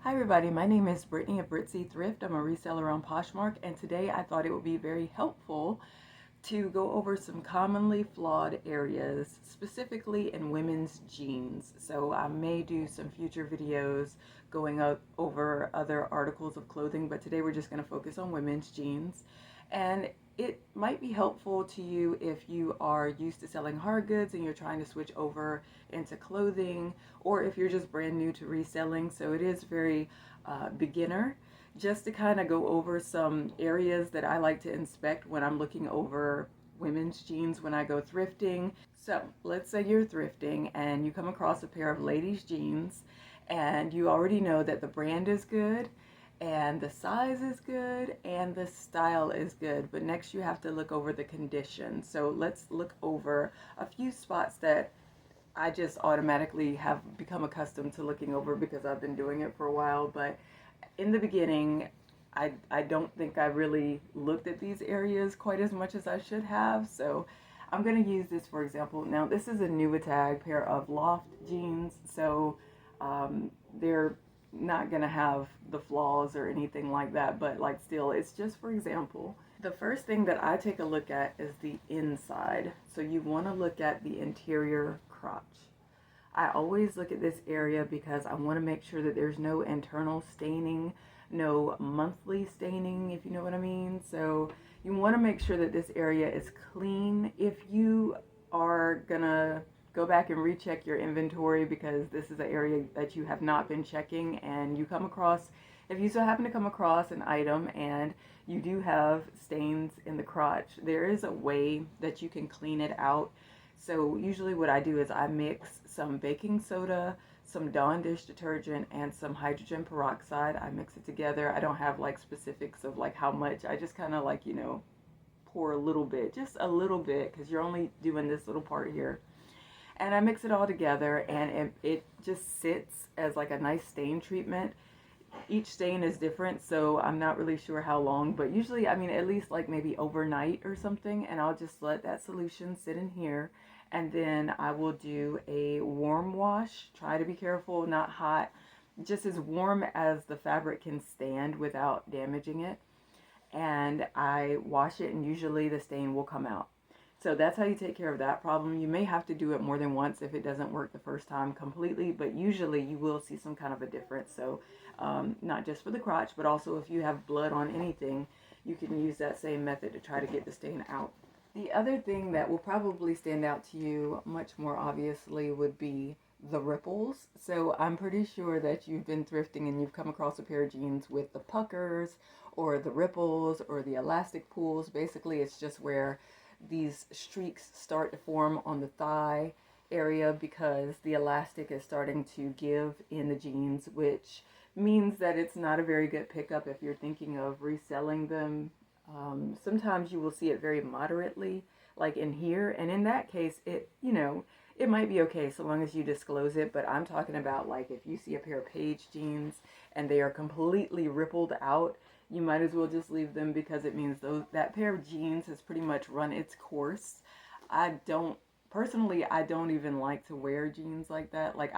Hi everybody, my name is Brittany of Britzy Thrift. I'm a reseller on Poshmark, and today I thought it would be very helpful to go over some commonly flawed areas, specifically in women's jeans. So I may do some future videos going over other articles of clothing, but today we're just going to focus on women's jeans. And it might be helpful to you if you are used to selling hard goods and you're trying to switch over into clothing, or if you're just brand new to reselling. So it is very beginner, just to kind of go over some areas that I like to inspect when I'm looking over women's jeans when I go thrifting. So let's say you're thrifting and you come across a pair of ladies jeans and you already know that the brand is good and the size is good and the style is good, but next you have to look over the condition. So let's look over a few spots that I just automatically have become accustomed to looking over because I've been doing it for a while. But in the beginning, I don't think I really looked at these areas quite as much as I should have. So I'm going to use this for example. Now, this is a new tag pair of loft jeans. So they're not going to have the flaws or anything like that. But like still, it's just for example. The first thing that I take a look at is the inside. So you want to look at the interior crotch. I always look at this area because I want to make sure that there's no internal staining, no monthly staining, if you know what I mean. So you want to make sure that this area is clean. If you are gonna go back and recheck your inventory because this is an area that you have not been checking, and you come across, if you so happen to come across an item and you do have stains in the crotch, there is a way that you can clean it out. So usually what I do is I mix some baking soda, some Dawn dish detergent, and some hydrogen peroxide. I mix it together. I don't have like specifics of like how much. I just kind of like, pour a little bit, just a little bit, because you're only doing this little part here. And I mix it all together, and it just sits as like a nice stain treatment. Each stain is different, so I'm not really sure how long, but usually, I mean, at least like maybe overnight or something, and I'll just let that solution sit in here, and then I will do a warm wash. Try to be careful, not hot, just as warm as the fabric can stand without damaging it, and I wash it, and usually the stain will come out. So that's how you take care of that problem. You may have to do it more than once if it doesn't work the first time completely, but usually you will see some kind of a difference. So not just for the crotch, but also if you have blood on anything, you can use that same method to try to get the stain out. The other thing that will probably stand out to you much more obviously would be the ripples. So I'm pretty sure that you've been thrifting and you've come across a pair of jeans with the puckers or the ripples or the elastic pools. Basically, it's just where these streaks start to form on the thigh area because the elastic is starting to give in the jeans, which means that it's not a very good pickup if you're thinking of reselling them. Sometimes you will see it very moderately, like in here, and in that case, it might be okay so long as you disclose it. But I'm talking about like if you see a pair of Paige jeans and they are completely rippled out, you might as well just leave them because it means that pair of jeans has pretty much run its course. Personally, I don't even like to wear jeans like that. Like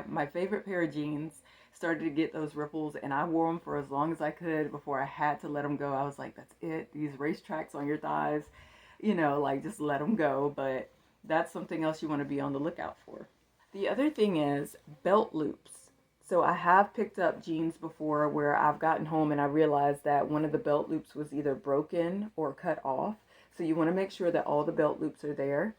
my favorite pair of jeans started to get those ripples, and I wore them for as long as I could before I had to let them go. I was like, that's it. These racetracks on your thighs, like just let them go. But that's something else you want to be on the lookout for. The other thing is belt loops. So I have picked up jeans before where I've gotten home and I realized that one of the belt loops was either broken or cut off. So you want to make sure that all the belt loops are there.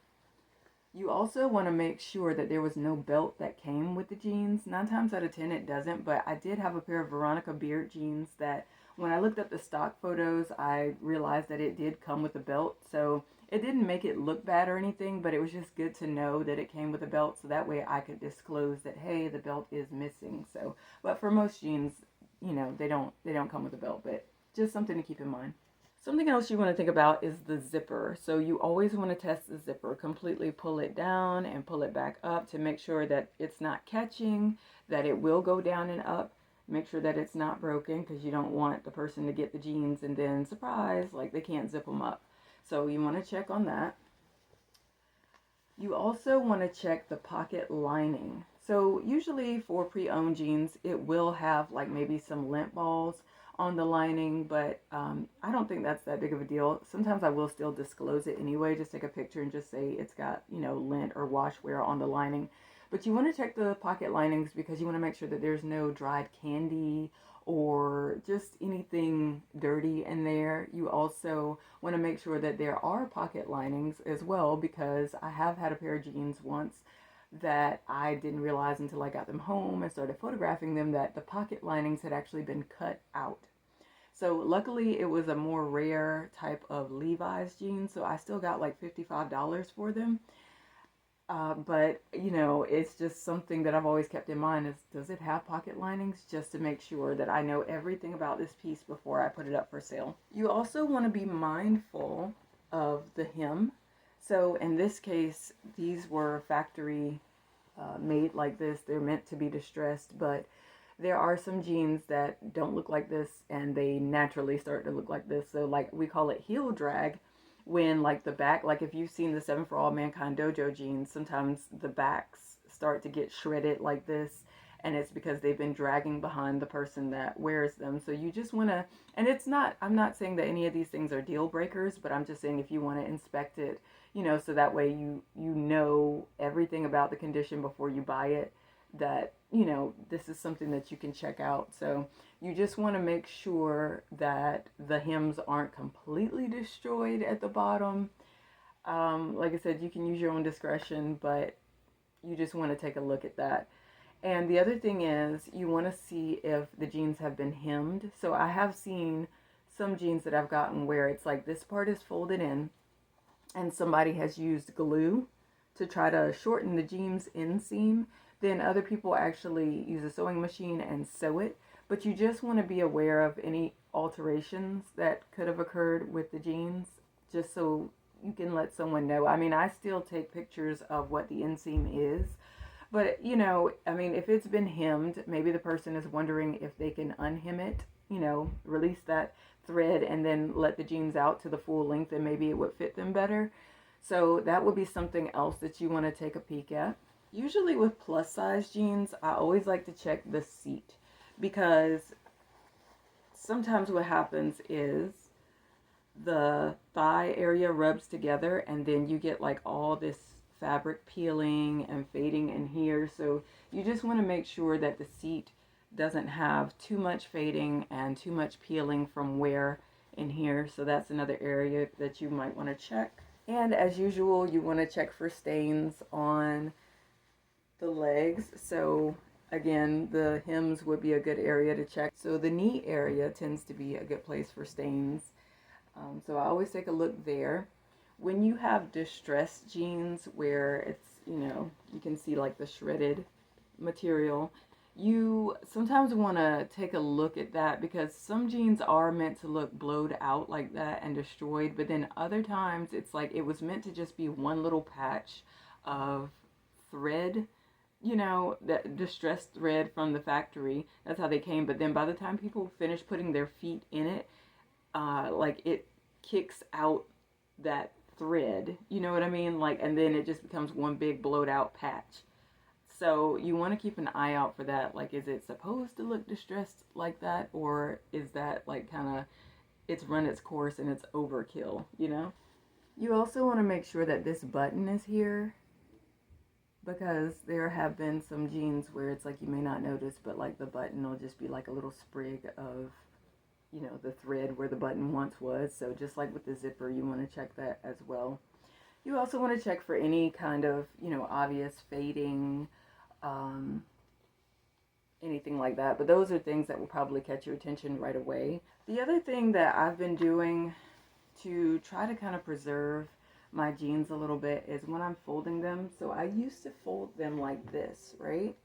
You also want to make sure that there was no belt that came with the jeans. 9 times out of 10 it doesn't, but I did have a pair of Veronica Beard jeans that when I looked up the stock photos, I realized that it did come with a belt. So it didn't make it look bad or anything, but it was just good to know that it came with a belt, so that way I could disclose that, hey, the belt is missing. So, but for most jeans, they don't come with a belt, but just something to keep in mind. Something else you want to think about is the zipper. So you always want to test the zipper. Completely pull it down and pull it back up to make sure that it's not catching, that it will go down and up. Make sure that it's not broken because you don't want the person to get the jeans and then surprise, like they can't zip them up. So you want to check on that. You also want to check the pocket lining. So usually for pre-owned jeans, it will have like maybe some lint balls on the lining, but I don't think that's that big of a deal. Sometimes I will still disclose it anyway, just take a picture and just say it's got, lint or wash wear on the lining. But you want to check the pocket linings because you want to make sure that there's no dried candy or just anything dirty in there. You also want to make sure that there are pocket linings as well, because I have had a pair of jeans once that I didn't realize until I got them home and started photographing them that the pocket linings had actually been cut out. So luckily it was a more rare type of Levi's jeans, so I still got like $55 for them. But it's just something that I've always kept in mind is, does it have pocket linings, just to make sure that I know everything about this piece before I put it up for sale. You also want to be mindful of the hem. So in this case, these were factory made like this. They're meant to be distressed, but there are some jeans that don't look like this and they naturally start to look like this. So like we call it heel drag, when like the back, like if you've seen the 7 for All Mankind Dojo jeans, sometimes the backs start to get shredded like this, and it's because they've been dragging behind the person that wears them. So you just want to, and I'm not saying that any of these things are deal breakers, but I'm just saying if you want to inspect it, so that way you know everything about the condition before you buy it, that this is something that you can check out. So you just want to make sure that the hems aren't completely destroyed at the bottom. Like I said, you can use your own discretion, but you just want to take a look at that. And the other thing is you want to see if the jeans have been hemmed. So I have seen some jeans that I've gotten where it's like this part is folded in and somebody has used glue to try to shorten the jeans inseam. Then other people actually use a sewing machine and sew it. But you just want to be aware of any alterations that could have occurred with the jeans, just so you can let someone know. I mean, I still take pictures of what the inseam is, but if it's been hemmed, maybe the person is wondering if they can unhem it, release that thread and then let the jeans out to the full length, and maybe it would fit them better. So that would be something else that you want to take a peek at. Usually with plus size jeans, I always like to check the seat, because sometimes what happens is the thigh area rubs together and then you get like all this fabric peeling and fading in here. So you just want to make sure that the seat doesn't have too much fading and too much peeling from wear in here. So that's another area that you might want to check. And as usual, you want to check for stains on the legs. So again, the hems would be a good area to check. So the knee area tends to be a good place for stains. So I always take a look there. When you have distressed jeans where it's, you can see like the shredded material, you sometimes want to take a look at that, because some jeans are meant to look blowed out like that and destroyed, but then other times it's like it was meant to just be one little patch of thread, that distressed thread from the factory. That's how they came. But then by the time people finish putting their feet in it, like it kicks out that thread, you know what I mean? Like, and then it just becomes one big blowed out patch. So you want to keep an eye out for that. Like, is it supposed to look distressed like that? Or is that like kind of, it's run its course and it's overkill, You also want to make sure that this button is here, because there have been some jeans where it's like you may not notice, but like the button will just be like a little sprig of, the thread where the button once was. So just like with the zipper, you want to check that as well. You also want to check for any kind of, obvious fading, anything like that. But those are things that will probably catch your attention right away. The other thing that I've been doing to try to kind of preserve my jeans a little bit is when I'm folding them. So I used to fold them like this, right?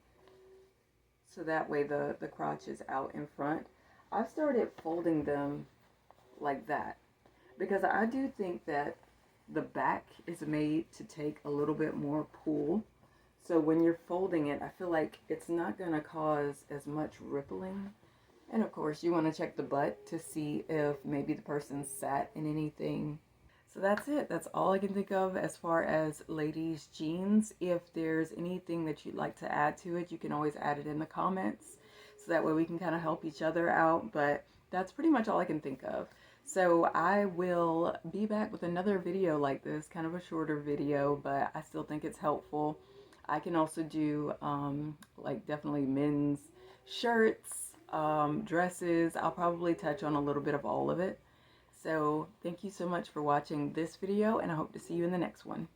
So that way the crotch is out in front. I've started folding them like that, because I do think that the back is made to take a little bit more pull. So when you're folding it, I feel like it's not going to cause as much rippling. And of course, you want to check the butt to see if maybe the person sat in anything. So that's it. That's all I can think of as far as ladies' jeans. If there's anything that you'd like to add to it, you can always add it in the comments. So that way we can kind of help each other out. But that's pretty much all I can think of. So I will be back with another video like this, kind of a shorter video, but I still think it's helpful. I can also do like definitely men's shirts, dresses. I'll probably touch on a little bit of all of it. So thank you so much for watching this video, and I hope to see you in the next one.